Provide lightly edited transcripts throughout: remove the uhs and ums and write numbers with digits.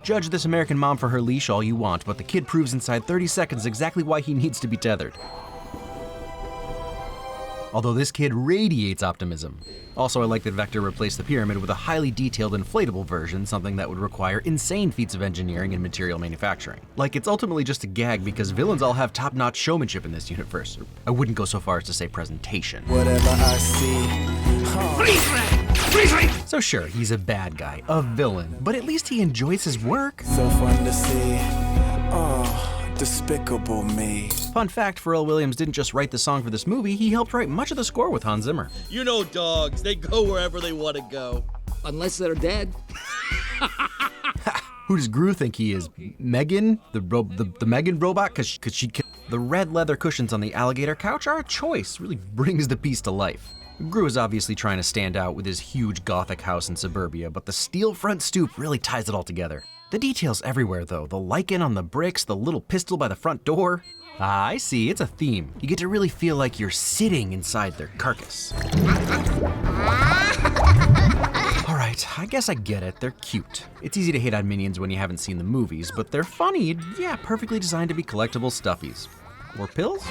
Judge this American mom for her leash all you want, but the kid proves inside 30 seconds exactly why he needs to be tethered. Although this kid radiates optimism. Also, I like that Vector replaced the pyramid with a highly detailed inflatable version, something that would require insane feats of engineering and material manufacturing. Like, it's ultimately just a gag because villains all have top-notch showmanship in this universe. I wouldn't go so far as to say presentation. Whatever I see. So sure, he's a bad guy, a villain, but at least he enjoys his work. So fun to see. Oh, Despicable Me. Fun fact, Pharrell Williams didn't just write the song for this movie, he helped write much of the score with Hans Zimmer. You know dogs, they go wherever they want to go. Unless they're dead. Who does Gru think he is? Megan? The Megan robot? Cause she killed. The red leather cushions on the alligator couch are a choice, really brings the piece to life. Gru is obviously trying to stand out with his huge gothic house in suburbia, but the steel front stoop really ties it all together. The details everywhere though, the lichen on the bricks, the little pistol by the front door. Ah, I see, it's a theme. You get to really feel like you're sitting inside their carcass. Alright, I guess I get it, they're cute. It's easy to hate on minions when you haven't seen the movies, but they're funny, yeah, perfectly designed to be collectible stuffies. Or pills?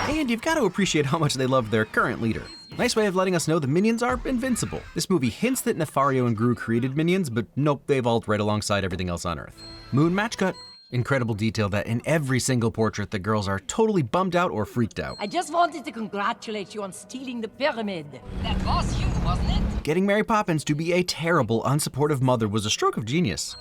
And you've got to appreciate how much they love their current leader. Nice way of letting us know the minions are invincible. This movie hints that Nefario and Gru created minions, but nope, they evolved right alongside everything else on Earth. Moon match cut. Incredible detail that in every single portrait the girls are totally bummed out or freaked out. I just wanted to congratulate you on stealing the pyramid. That was you, wasn't it? Getting Mary Poppins to be a terrible, unsupportive mother was a stroke of genius.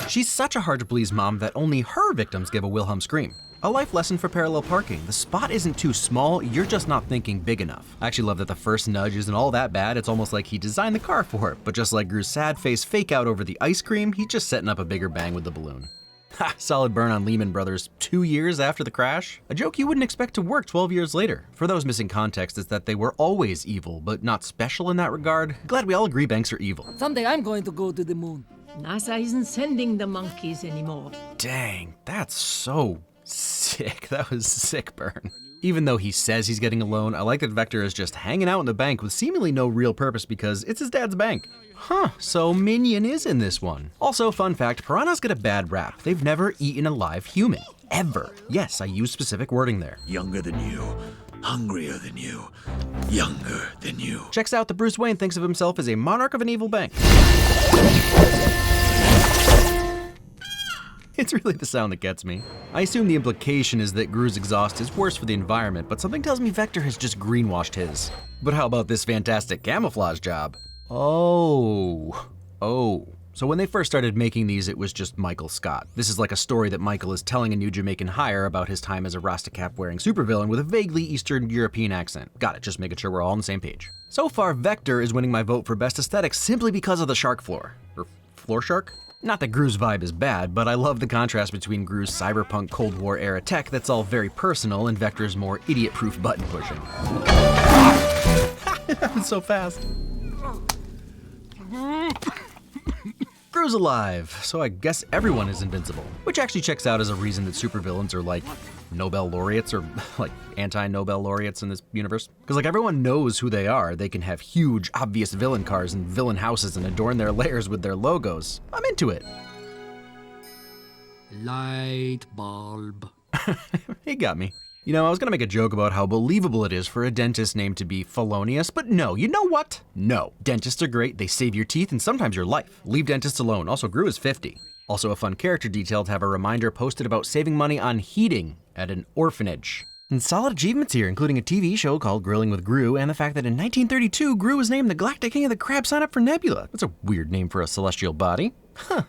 She's such a hard-to-please mom that only her victims give a Wilhelm scream. A life lesson for parallel parking. The spot isn't too small, you're just not thinking big enough. I actually love that the first nudge isn't all that bad, it's almost like he designed the car for it, but just like Gru's sad face fake out over the ice cream, he's just setting up a bigger bang with the balloon. Ha, solid burn on Lehman Brothers 2 years after the crash. A joke you wouldn't expect to work 12 years later. For those missing context, is that they were always evil, but not special in that regard. Glad we all agree banks are evil. Someday I'm going to go to the moon. NASA isn't sending the monkeys anymore. Dang, that's so sick. That was sick burn. Even though he says he's getting a loan, I like that Vector is just hanging out in the bank with seemingly no real purpose because it's his dad's bank. Huh, so Minion is in this one. Also, fun fact, piranhas get a bad rap. They've never eaten a live human. Ever. Yes, I use specific wording there. Younger than you, hungrier than you, younger than you. Checks out that Bruce Wayne thinks of himself as a monarch of an evil bank. It's really the sound that gets me. I assume the implication is that Gru's exhaust is worse for the environment, but something tells me Vector has just greenwashed his. But how about this fantastic camouflage job? Oh. So when they first started making these, it was just Michael Scott. This is like a story that Michael is telling a new Jamaican hire about his time as a Rasta-cap-wearing supervillain with a vaguely Eastern European accent. Got it, just making sure we're all on the same page. So far, Vector is winning my vote for best aesthetics simply because of the shark floor. Or floor shark? Not that Gru's vibe is bad, but I love the contrast between Gru's cyberpunk Cold War era tech that's all very personal and Vector's more idiot-proof button pushing. It happened so fast. Gru's alive, so I guess everyone is invincible. Which actually checks out as a reason that supervillains are like Nobel laureates or like anti-Nobel laureates in this universe. Because like everyone knows who they are. They can have huge, obvious villain cars and villain houses and adorn their lairs with their logos. I'm into it. Light bulb. He got me. You know, I was gonna make a joke about how believable it is for a dentist name to be felonious, but no, you know what? No. Dentists are great, they save your teeth and sometimes your life. Leave dentists alone. Also, Gru is 50. Also a fun character detail to have a reminder posted about saving money on heating at an orphanage. And solid achievements here, including a TV show called Grilling with Gru, and the fact that in 1932, Gru was named the Galactic King of the Crab Sign Up for Nebula. That's a weird name for a celestial body. Huh.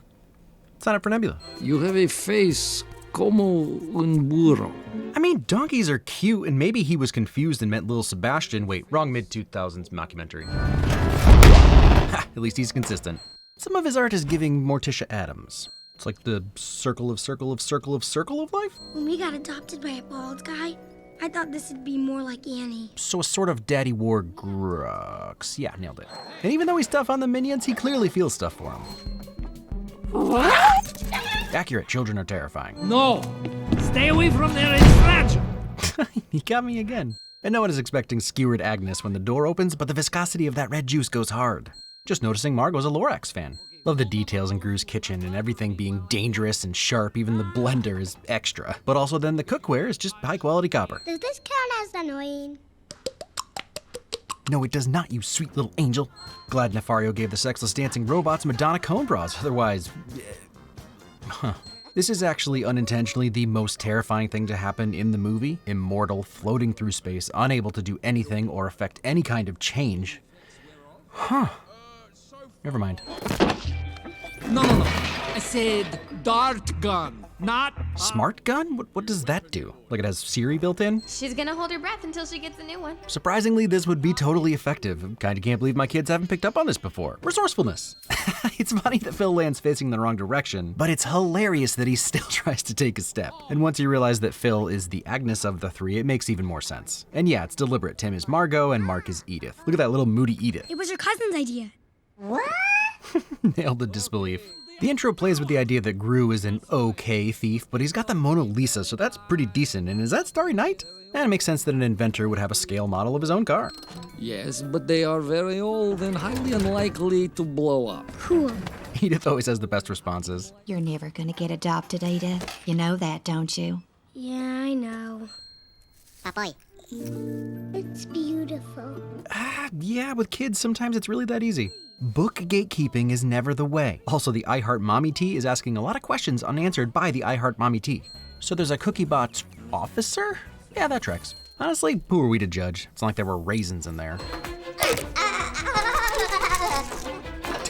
Sign up for Nebula. You have a face como un burro. I mean, donkeys are cute, and maybe he was confused and meant Little Sebastian. Wait, wrong mid-2000s mockumentary. Ha, at least he's consistent. Some of his art is giving Morticia Adams. It's like the circle of life? When we got adopted by a bald guy, I thought this would be more like Annie. So a sort of Daddy War Grux. Yeah, nailed it. And even though he's tough on the minions, he clearly feels stuff for them. Accurate, children are terrifying. No! Stay away from there, it's fragile! He got me again. And no one is expecting skewered Agnes when the door opens, but the viscosity of that red juice goes hard. Just noticing Margot's a Lorax fan. Love the details in Gru's kitchen and everything being dangerous and sharp, even the blender is extra. But also then the cookware is just high quality copper. Does this count as annoying? No, it does not, you sweet little angel. Glad Nefario gave the sexless dancing robots Madonna cone bras, otherwise... This is actually unintentionally the most terrifying thing to happen in the movie. Immortal, floating through space, unable to do anything or affect any kind of change. Never mind. No. I said dart gun, not... Smart gun? What does that do? Like it has Siri built in? She's gonna hold her breath until she gets a new one. Surprisingly, this would be totally effective. Kinda can't believe my kids haven't picked up on this before. Resourcefulness. It's funny that Phil lands facing the wrong direction, but it's hilarious that he still tries to take a step. And once you realize that Phil is the Agnes of the three, it makes even more sense. And yeah, it's deliberate. Tim is Margot and Mark is Edith. Look at that little moody Edith. It was your cousin's idea. What? Nailed the disbelief. The intro plays with the idea that Gru is an okay thief, but he's got the Mona Lisa, so that's pretty decent. And is that Starry Night? And it makes sense that an inventor would have a scale model of his own car. Yes, but they are very old and highly unlikely to blow up. Cool. Edith always has the best responses. You're never gonna get adopted, Edith. You know that, don't you? Yeah, I know. Papoy. It's beautiful. Yeah, with kids, sometimes it's really that easy. Book gatekeeping is never the way. Also, the I Heart Mommy Tea is asking a lot of questions unanswered by the I Heart Mommy Tea. So there's a CookieBot officer? Yeah, that tracks. Honestly, who are we to judge? It's not like there were raisins in there.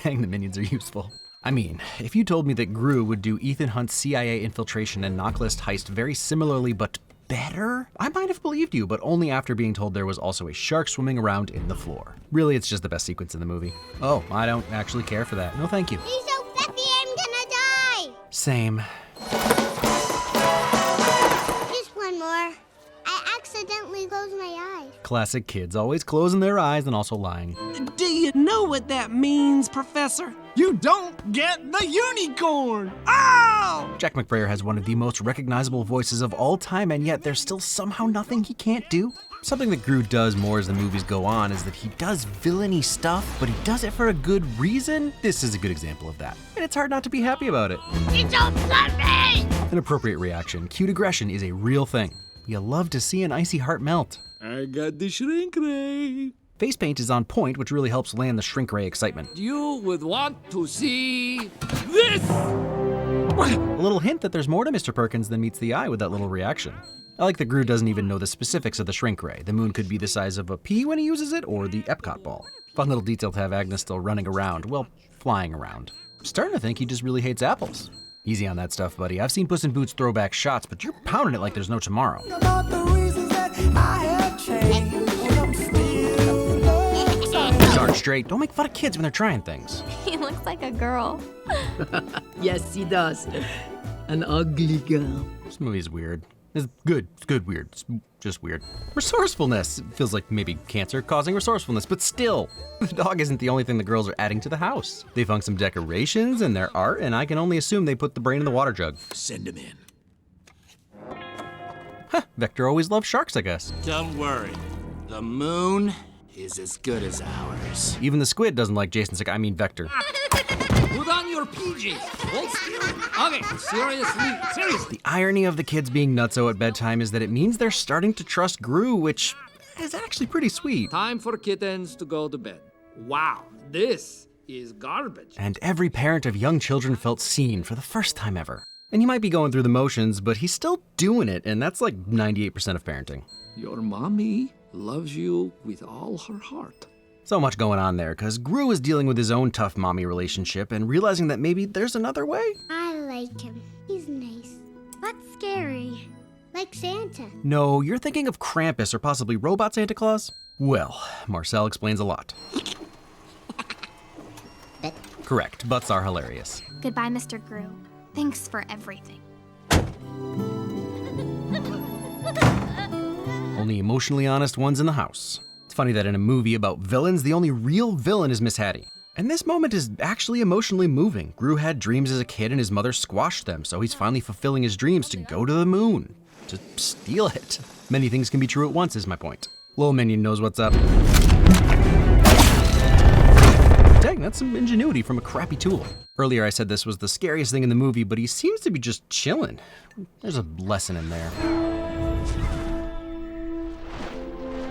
Dang, the minions are useful. I mean, if you told me that Gru would do Ethan Hunt's CIA infiltration and knocklist heist very similarly but better, I might have believed you, but only after being told there was also a shark swimming around in the floor. Really, it's just the best sequence in the movie. Oh, I don't actually care for that. No, thank you. He's so fluffy, I'm gonna die. Same. Just one more. I accidentally closed my eyes. Classic kids, always closing their eyes and also lying. Do you know what that means, Professor? You don't get the unicorn! Oh! Jack McBrayer has one of the most recognizable voices of all time, and yet there's still somehow nothing he can't do. Something that Gru does more as the movies go on is that he does villainy stuff, but he does it for a good reason. This is a good example of that. And it's hard not to be happy about it. You don't love me! An appropriate reaction. Cute aggression is a real thing. You love to see an icy heart melt. I got the shrink ray. Face paint is on point, which really helps land the shrink ray excitement. You would want to see this! A little hint that there's more to Mr. Perkins than meets the eye with that little reaction. I like that Gru doesn't even know the specifics of the shrink ray. The moon could be the size of a pea when he uses it, or the Epcot ball. Fun little detail to have Agnes still running around, well, flying around. I'm starting to think he just really hates apples. Easy on that stuff, buddy. I've seen Puss in Boots throwback shots, but you're pounding it like there's no tomorrow. About the reasons that I have changed, and I'm still Darn straight, don't make fun of kids when they're trying things. He looks like a girl. Yes, he does. An ugly girl. This movie's weird. It's good weird. It's just weird. Resourcefulness. It feels like maybe cancer causing resourcefulness, but still. The dog isn't the only thing the girls are adding to the house. They've hung some decorations and their art, and I can only assume they put the brain in the water jug. Send him in. Huh, Vector always loved sharks, I guess. Don't worry. The moon is as good as ours. Even the squid doesn't like Jason Vector. Put on your PJs. Hold still. Okay, seriously. The irony of the kids being nutso at bedtime is that it means they're starting to trust Gru, which is actually pretty sweet. Time for kittens to go to bed. Wow, this is garbage. And every parent of young children felt seen for the first time ever. And he might be going through the motions, but he's still doing it, and that's like 98% of parenting. Your mommy loves you with all her heart. So much going on there, because Gru is dealing with his own tough mommy relationship and realizing that maybe there's another way. I like him. He's nice, but scary. Like Santa. No, you're thinking of Krampus or possibly Robot Santa Claus? Well, Marcel explains a lot. Correct, butts are hilarious. Goodbye, Mr. Gru. Thanks for everything. Only emotionally honest ones in the house. It's funny that in a movie about villains, the only real villain is Miss Hattie. And this moment is actually emotionally moving. Gru had dreams as a kid and his mother squashed them, so he's finally fulfilling his dreams to go to the moon. To steal it. Many things can be true at once is my point. Lil Minion knows what's up. Dang, that's some ingenuity from a crappy tool. Earlier I said this was the scariest thing in the movie, but he seems to be just chilling. There's a lesson in there.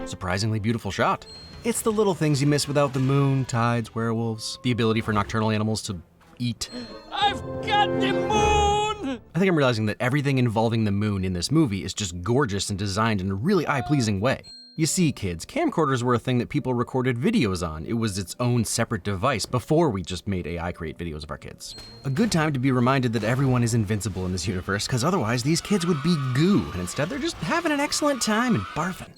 Surprisingly beautiful shot. It's the little things you miss without the moon, tides, werewolves, the ability for nocturnal animals to eat. I've got the moon! I think I'm realizing that everything involving the moon in this movie is just gorgeous and designed in a really eye-pleasing way. You see, kids, camcorders were a thing that people recorded videos on. It was its own separate device before we just made AI create videos of our kids. A good time to be reminded that everyone is invincible in this universe, because otherwise these kids would be goo, and instead they're just having an excellent time and barfing.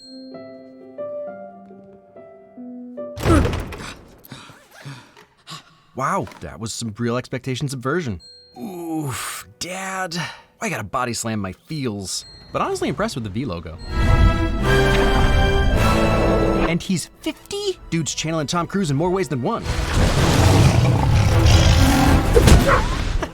Wow, that was some real expectation subversion. Oof, Dad. I gotta body slam my feels. But honestly impressed with the V logo. And he's 50? Dude's channeling Tom Cruise in more ways than one.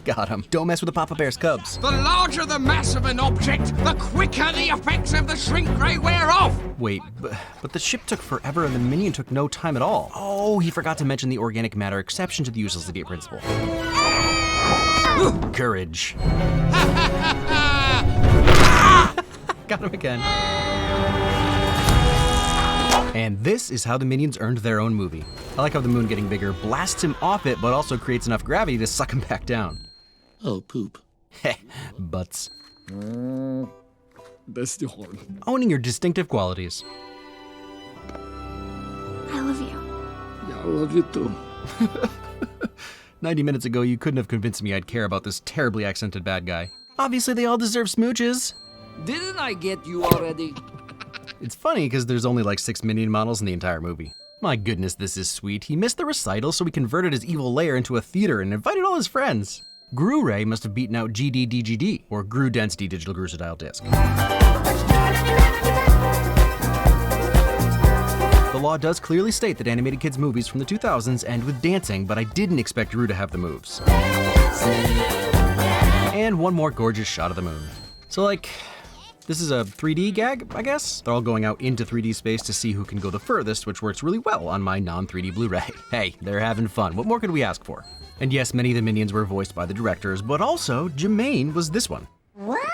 Got him. Don't mess with the Papa Bear's cubs. The larger the mass of an object, the quicker the effects of the shrink ray wear off. Wait, but the ship took forever and the minion took no time at all. Oh, he forgot to mention the organic matter exception to the useless idiot principle. Courage. Got him again. And this is how the minions earned their own movie. I like how the moon getting bigger blasts him off it, but also creates enough gravity to suck him back down. Oh, poop. Heh, butts. That's the horn. Owning your distinctive qualities. I love you. Yeah, I love you too. 90 minutes ago, you couldn't have convinced me I'd care about this terribly accented bad guy. Obviously, they all deserve smooches. Didn't I get you already? It's funny because there's only like 6 minion models in the entire movie. My goodness, this is sweet. He missed the recital, so he converted his evil lair into a theater and invited all his friends. Gru-Ray must have beaten out GDDGD, or Gru Density Digital Grusatile Disc. The law does clearly state that animated kids' movies from the 2000s end with dancing, but I didn't expect Gru to have the moves. And one more gorgeous shot of the moon. So like, this is a 3D gag, I guess? They're all going out into 3D space to see who can go the furthest, which works really well on my non-3D Blu-ray. Hey, they're having fun. What more could we ask for? And yes, many of the minions were voiced by the directors, but also Jermaine was this one. What?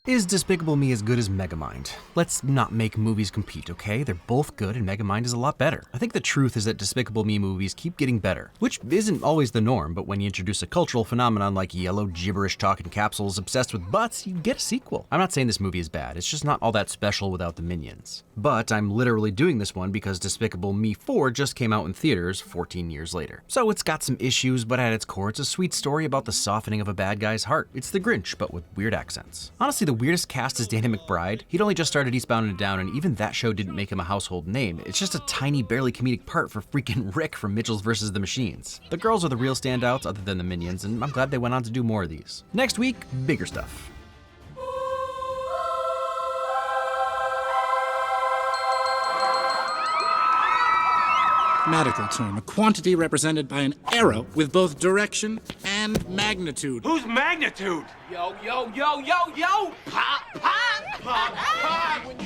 Is Despicable Me as good as Megamind? Let's not make movies compete, okay? They're both good and Megamind is a lot better. I think the truth is that Despicable Me movies keep getting better, which isn't always the norm, but when you introduce a cultural phenomenon like yellow gibberish talking capsules obsessed with butts, you get a sequel. I'm not saying this movie is bad, it's just not all that special without the minions. But I'm literally doing this one because Despicable Me 4 just came out in theaters 14 years later. So it's got some issues, but at its core, it's a sweet story about the softening of a bad guy's heart. It's the Grinch, but with weird accents. Honestly, the weirdest cast is Danny McBride. He'd only just started Eastbound and Down, and even that show didn't make him a household name. It's just a tiny, barely comedic part for freaking Rick from Mitchell's vs. the Machines. The girls are the real standouts other than the minions, and I'm glad they went on to do more of these. Next week, bigger stuff. Mathematical term, a quantity represented by an arrow with both direction and magnitude. Who's magnitude? Yo, yo, yo, yo, yo! Pop, pop, pop, pop! When you